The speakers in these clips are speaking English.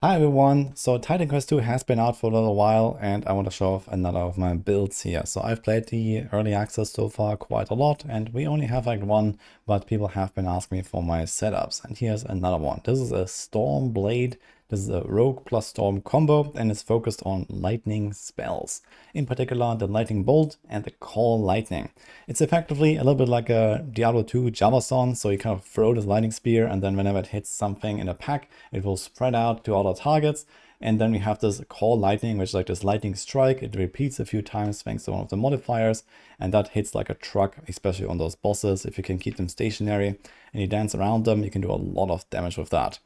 Hi everyone, so Titan Quest 2 has been out for a little while and I want to show off another of my builds here. So I've played the early access so far quite a lot and we only have like one, but people have been asking me for my setups. And here's another one. This is a Stormblade. This is a Rogue plus Storm combo and it's focused on lightning spells. In particular, the Lightning Bolt and the Call Lightning. It's effectively a little bit like a Diablo 2 Javazon, so you kind of throw this lightning spear and then whenever it hits something in a pack, it will spread out to other targets. And then we have this Call Lightning, which is like this lightning strike. It repeats a few times thanks to one of the modifiers, and that hits like a truck, especially on those bosses. If you can keep them stationary and you dance around them, you can do a lot of damage with that.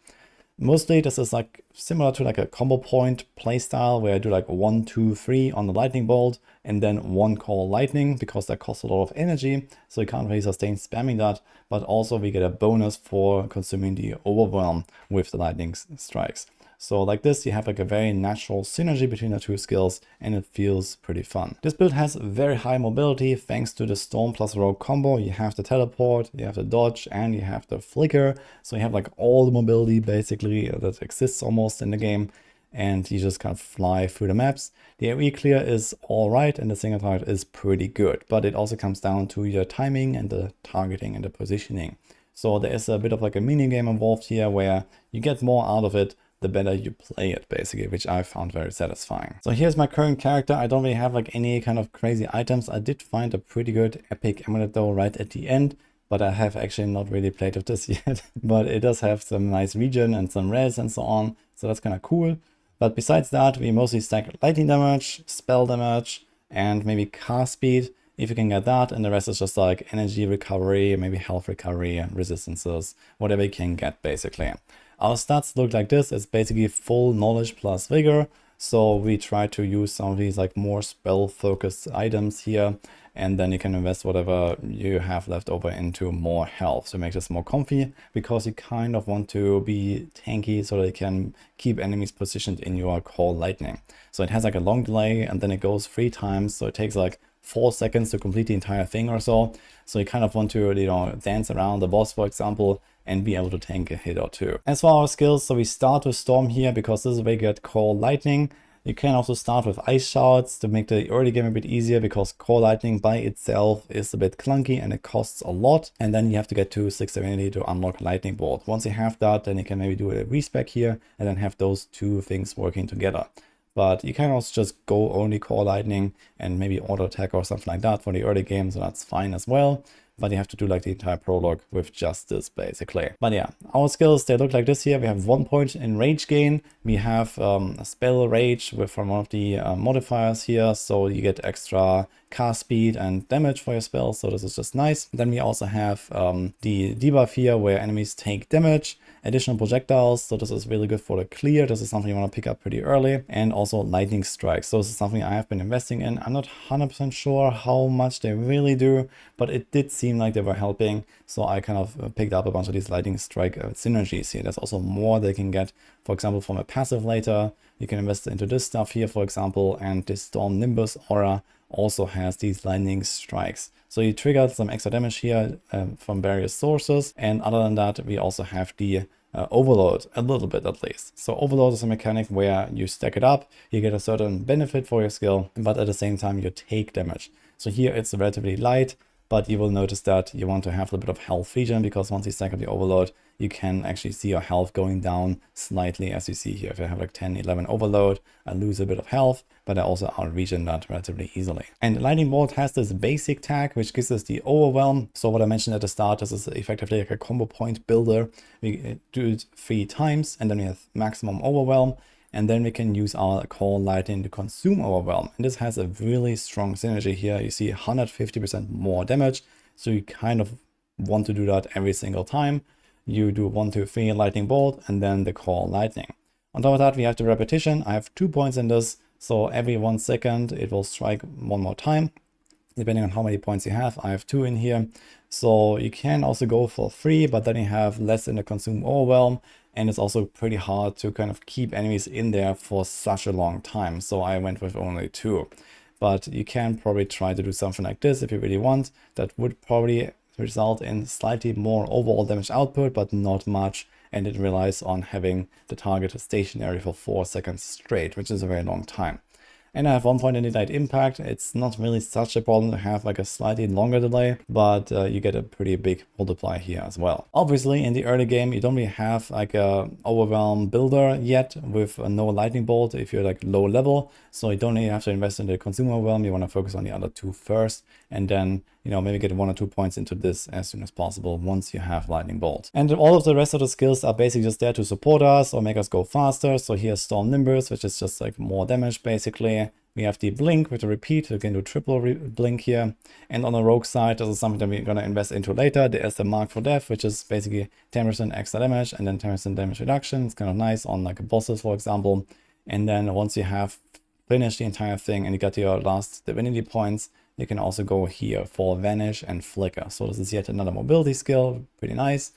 Mostly this is like similar to like a combo point playstyle where I do like 1, 2, 3 on the lightning bolt and then one Call Lightning because that costs a lot of energy, so you can't really sustain spamming that, but also we get a bonus for consuming the overwhelm with the lightning strikes. So like this, you have like a very natural synergy between the two skills and it feels pretty fun. This build has very high mobility thanks to the Storm plus Rogue combo. You have the teleport, you have the dodge, and you have the flicker. So you have like all the mobility basically that exists almost in the game. And you just kind of fly through the maps. The AoE clear is alright and the single target is pretty good. But it also comes down to your timing and the targeting and the positioning. So there is a bit of like a mini game involved here where you get more out of it the better you play it, basically, which I found very satisfying. So here's my current character. I don't really have like any kind of crazy items. I did find a pretty good epic amulet though right at the end, but I have actually not really played with this yet. But it does have some nice regen and some res and so on, so that's kind of cool. But besides that, we mostly stack lightning damage, spell damage, and maybe cast speed, if you can get that, and the rest is just like energy recovery, maybe health recovery, resistances, whatever you can get basically. Our stats look like this. It's basically full knowledge plus vigor. So we try to use some of these like more spell focused items here. And then you can invest whatever you have left over into more health. So make this more comfy because you kind of want to be tanky so that you can keep enemies positioned in your Call Lightning. So it has like a long delay and then it goes 3 times. So it takes like 4 seconds to complete the entire thing or so. So you kind of want to, dance around the boss, for example, and be able to tank a hit or two. As for our skills, so we start with Storm here because this is where you get Call Lightning. You can also start with Ice Shouts to make the early game a bit easier because Call Lightning by itself is a bit clunky and it costs a lot. And then you have to get to 6 Divinity to unlock Lightning Bolt. Once you have that, then you can maybe do a respec here and then have those two things working together. But you can also just go only Call Lightning and maybe auto attack or something like that for the early game, so that's fine as well. But you have to do like the entire prologue with just this basically. But yeah, our skills, they look like this here. We have 1 point in rage gain. We have a spell rage from one of the modifiers here. So you get extra cast speed and damage for your spells. So this is just nice. Then we also have the debuff here where enemies take damage. Additional projectiles, so this is really good for the clear. This is something you want to pick up pretty early. And also lightning strikes. So this is something I have been investing in. I'm not 100% sure how much they really do, but it did seem like they were helping. So I kind of picked up a bunch of these lightning strike synergies here. There's also more they can get, for example, from a passive later. You can invest into this stuff here, for example, and this Storm Nimbus aura also has these lightning strikes. So you triggered some extra damage here from various sources. And other than that, we also have the overload a little bit at least. So overload is a mechanic where you stack it up, you get a certain benefit for your skill, but at the same time you take damage. So here it's relatively light, but you will notice that you want to have a little bit of health regen because once you stack up the overload, you can actually see your health going down slightly, as you see here. If I have like 10, 11 overload, I lose a bit of health, but I also out-regen that relatively easily. And Lightning Bolt has this basic tag, which gives us the overwhelm. So what I mentioned at the start, this is effectively like a combo point builder. We do it 3 times, and then we have maximum overwhelm. And then we can use our Call Lightning to consume overwhelm. And this has a really strong synergy here. You see 150% more damage. So you kind of want to do that every single time. You do 1, 2, 3 Lightning Bolt and then the Call Lightning. On top of that, we have the repetition. I have 2 points in this. So every 1 second, it will strike 1 more time. Depending on how many points you have, I have 2 in here. So you can also go for 3, but then you have less in the consume overwhelm. And it's also pretty hard to kind of keep enemies in there for such a long time. So I went with only 2. But you can probably try to do something like this if you really want. That would probably result in slightly more overall damage output, but not much. and it relies on having the target stationary for 4 seconds straight, which is a very long time. And I have 1 point in delayed impact. It's not really such a problem to have like a slightly longer delay, but you get a pretty big multiplier here as well. Obviously, in the early game, you don't really have like a overwhelm builder yet with no lightning bolt if you're like low level. So you don't really have to invest in the consumer overwhelm. You want to focus on the other two first, and then, you know, maybe get 1 or 2 points into this as soon as possible once you have lightning bolt. And all of the rest of the skills are basically just there to support us or make us go faster. So here's Storm Nimbus, which is just like more damage basically. We have the blink with the repeat, so we can do triple blink here. And on the rogue side, this is something that we're going to invest into later. There's the mark for death, which is basically 10% extra damage and then 10% damage reduction. It's kind of nice on like bosses, for example. And then once you have finished the entire thing and you got your last divinity points, you can also go here for vanish and flicker. So this is yet another mobility skill, pretty nice.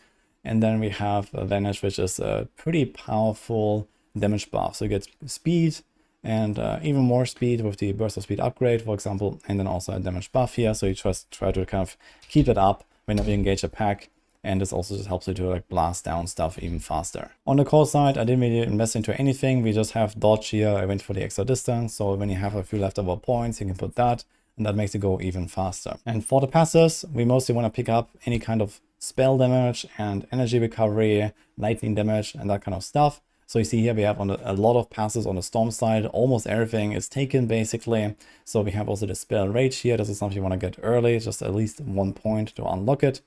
And then we have vanish, which is a pretty powerful damage buff. So you get speed, and even more speed with the burst of speed upgrade, for example, and then also a damage buff here. So you just try to kind of keep that up whenever you engage a pack, and this also just helps you to like blast down stuff even faster. On the core side, I didn't really invest into anything. We just have dodge here. I went for the extra distance, so when you have a few leftover points, you can put that, and that makes it go even faster. And for the passives, we mostly want to pick up any kind of spell damage and energy recovery, lightning damage, and that kind of stuff. So you see here we have on a lot of passes on the storm side. Almost everything is taken basically. So we have also the spell rage here. This is something you want to get early, just at least 1 point to unlock it.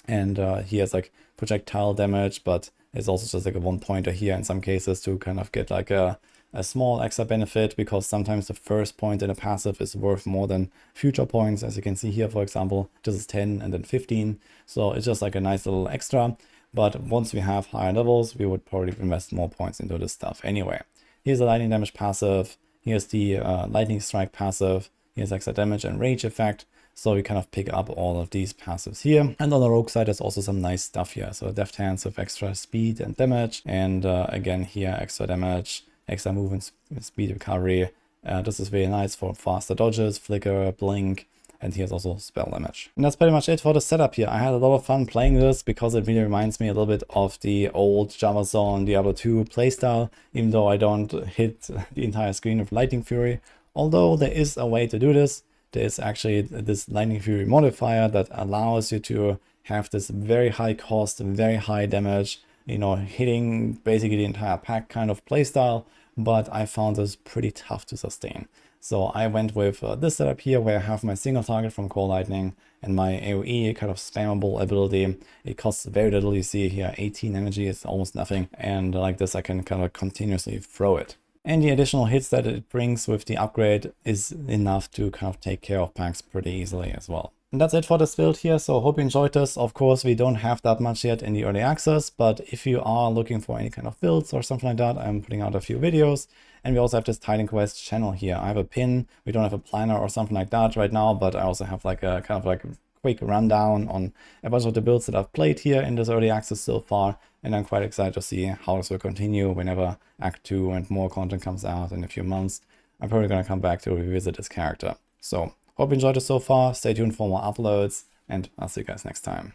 And here's like projectile damage, but it's also just like a 1 pointer here in some cases to kind of get like a small extra benefit, because sometimes the first point in a passive is worth more than future points. As you can see here, for example, this is 10 and then 15. So it's just like a nice little extra. But once we have higher levels, we would probably invest more points into this stuff anyway. Here's the lightning damage passive. Here's the lightning strike passive. Here's extra damage and rage effect. So we kind of pick up all of these passives here. And on the rogue side, there's also some nice stuff here. So deft hands with extra speed and damage. And again, here, extra damage, extra movement speed recovery. This is very nice for faster dodges, flicker, blink. And here's also spell damage. And that's pretty much it for the setup here. I had a lot of fun playing this because it really reminds me a little bit of the old Javazon Diablo 2 playstyle, even though I don't hit the entire screen with Lightning Fury. Although there is a way to do this. There is actually this Lightning Fury modifier that allows you to have this very high cost, very high damage, you know, hitting basically the entire pack kind of playstyle. But I found this pretty tough to sustain. So I went with this setup here, where I have my single target from Core Lightning and my AoE kind of spammable ability. It costs very little. You see here 18 energy is almost nothing, and like this I can kind of continuously throw it. And the additional hits that it brings with the upgrade is enough to kind of take care of packs pretty easily as well. And that's it for this build here, so hope you enjoyed this. Of course, we don't have that much yet in the early access, but if you are looking for any kind of builds or something like that, I'm putting out a few videos. And we also have this Titan Quest channel here. I have a pin. We don't have a planner or something like that right now, but I also have like a kind of like quick rundown on a bunch of the builds that I've played here in this early access so far. And I'm quite excited to see how this will continue whenever Act 2 and more content comes out in a few months. I'm probably going to come back to revisit this character. So hope you enjoyed it so far. Stay tuned for more uploads, and I'll see you guys next time.